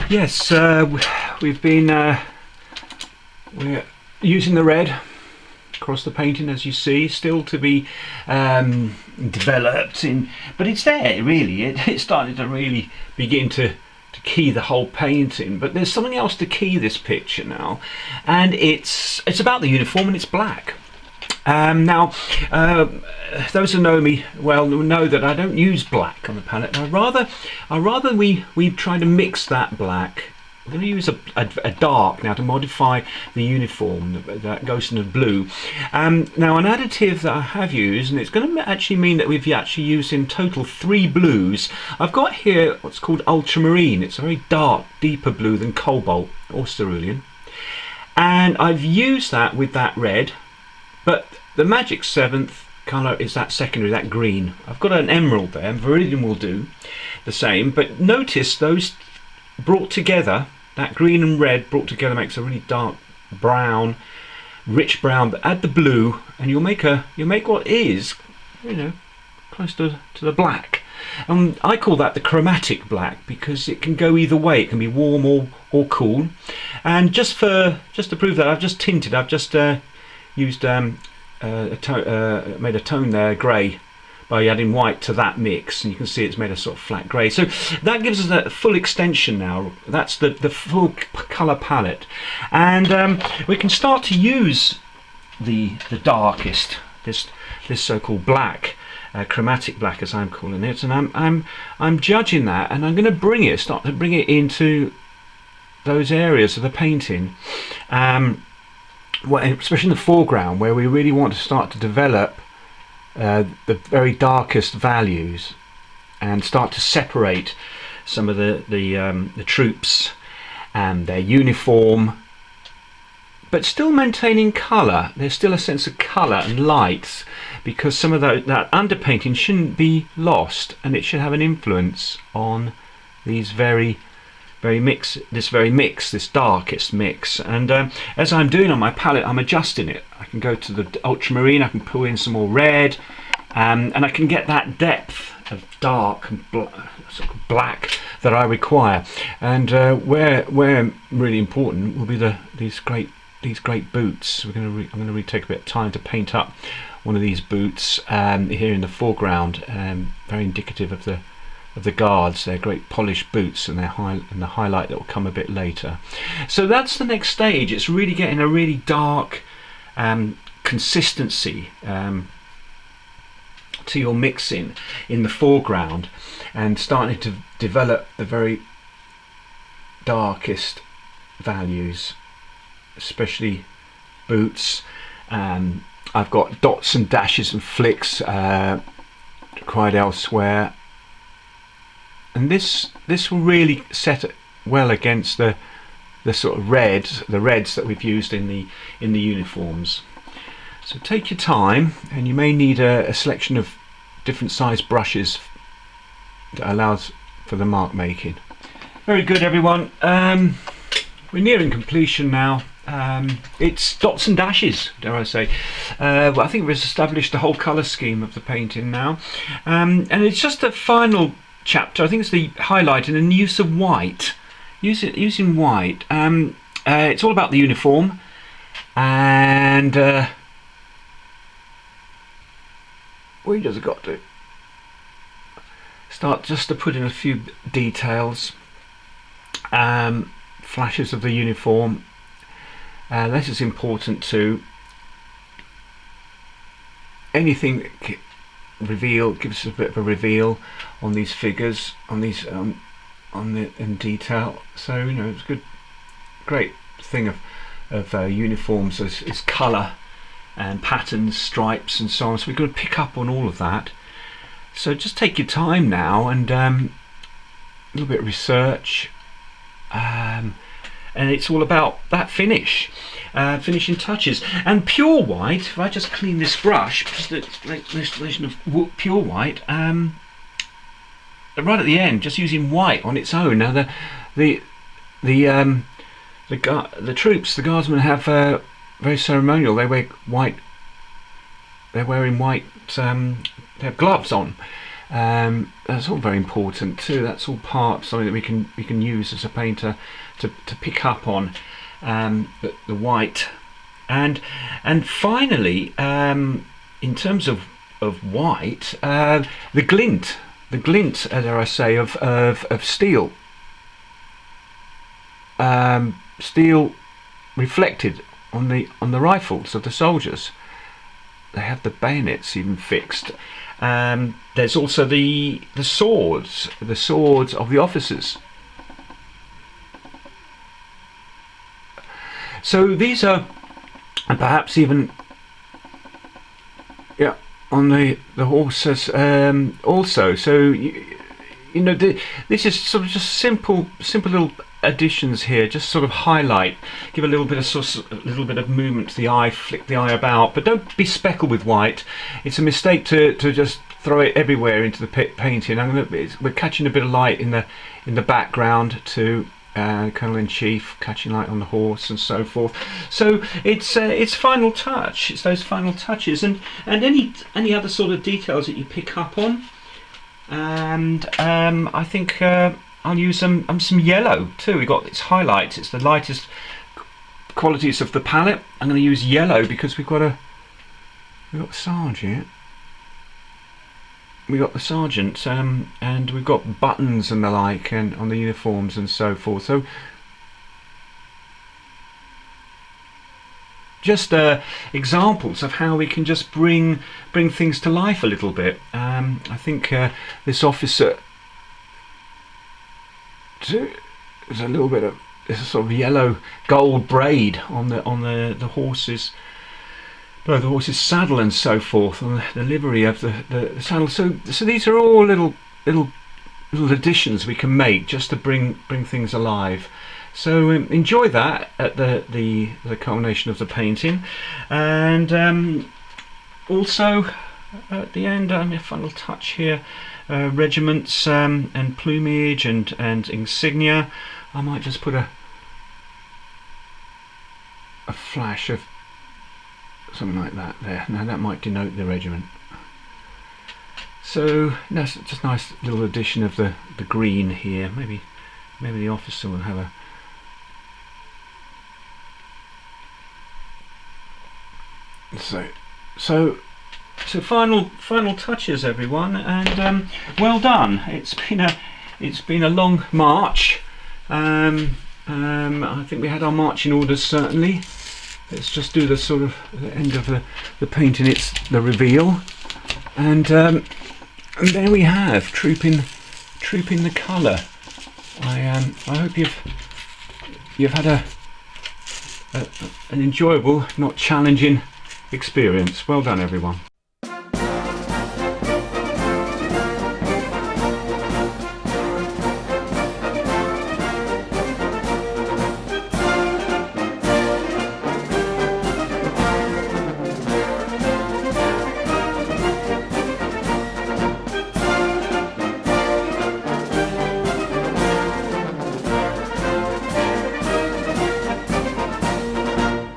Yes, we've been we're using the red across the painting, as you see, still to be developed but it's there really. It's starting to really begin to key the whole painting, but there's something else to key this picture now, and it's about the uniform, and it's black. Now, those who know me well know that I don't use black on the palette. I rather we try to mix that black. I'm going to use a dark now to modify the uniform, that ghost in the blue. Now, an additive that I have used, and it's going to actually mean that we've actually used in total 3 blues. I've got here what's called ultramarine. It's a very dark, deeper blue than cobalt or cerulean, and I've used that with that red. But the magic 7th colour is that secondary, that green. I've got an emerald there, and Viridian will do the same. But notice those brought together, that green and red brought together makes a really dark brown, rich brown. But add the blue, and you'll make what is, close to the black. I call that the chromatic black, because it can go either way. It can be warm or cool. And just to prove that, I've just tinted. I've just used made a tone there, grey, by adding white to that mix, and you can see it's made a sort of flat grey. So that gives us a full extension now. That's the full colour palette, and we can start to use the darkest, this so-called black, chromatic black as I'm calling it, and I'm judging that, and I'm going to start to bring it into those areas of the painting. Especially in the foreground, where we really want to start to develop the very darkest values and start to separate some of the troops and their uniform, but still maintaining colour. There's still a sense of colour and lights, because some of that underpainting shouldn't be lost, and it should have an influence on these this darkest mix. And as I'm doing on my palette, I'm adjusting it. I can go to the ultramarine, I can pull in some more red, and I can get that depth of dark and sort of black that I require. And where really important will be these great boots. I'm going to really take a bit of time to paint up one of these boots here in the foreground, very indicative of the guards. They're great polished boots, and the highlight that will come a bit later. So that's the next stage. It's really getting a really dark consistency to your mixing in the foreground, and starting to develop the very darkest values, especially boots. I've got dots and dashes and flicks cried elsewhere. And this will really set it well against the sort of reds that we've used in the uniforms. So take your time, and you may need a selection of different size brushes that allows for the mark making. Very good, everyone. We're nearing completion now. It's dots and dashes, dare I say. I think we've established the whole colour scheme of the painting now, and it's just a final chapter. I think it's the highlighting and the use of white. Using white. It's all about the uniform, and we just got to start just to put in a few details, flashes of the uniform. This is important too. Anything that gives us a bit of a reveal on these figures, on these in detail. So it's a great thing of uniforms is colour and patterns, stripes and so on. So we've got to pick up on all of that. So just take your time now, and a little bit of research, and it's all about that finishing touches. And pure white, if I just clean this brush, just the installation of pure white, right at the end, just using white on its own. Now the troops, the guardsmen, have very ceremonial. They wear white. They're wearing white. They have gloves on, That's all very important too. That's all part of something that we can use as a painter to pick up on the white. And finally, in terms of white, the glint, dare I say, of steel. Steel reflected on the rifles of the soldiers. They have the bayonets even fixed. There's also the swords of the officers. So these are, and perhaps even, yeah, on the horses also. So you know, this is sort of just simple little additions here, just sort of highlight, give a little bit of movement to the eye, flick the eye about, but don't be speckled with white. It's a mistake to just throw it everywhere into the painting. We're catching a bit of light in the background to Colonel-in-Chief catching light on the horse and so forth. So it's final touch. It's those final touches and any other sort of details that you pick up on. And I think I'll use some yellow too. We've got its highlights. It's the lightest qualities of the palette. I'm going to use yellow because we've got Sarge here. We got the sergeant, and we've got buttons and the like, and on the uniforms and so forth. So just examples of how we can just bring things to life a little bit. I think this officer, there's a little bit of this sort of yellow gold braid on the horse's. The horse's saddle and so forth, on the livery of the saddle. So these are all little additions we can make just to bring things alive. So enjoy that at the culmination of the painting, and also at the end, a final touch here, regiments and plumage and insignia. I might just put a flash of something like that there. Now that might denote the regiment. So that's just a nice little addition of the green here. Maybe the officer will have a so final touches, everyone, and well done. It's been a long march. I think we had our marching orders certainly. Let's just do the sort of the end of the painting. It's the reveal, and there we have trooping the colour. I hope you've had an enjoyable, not challenging experience. Well done, everyone.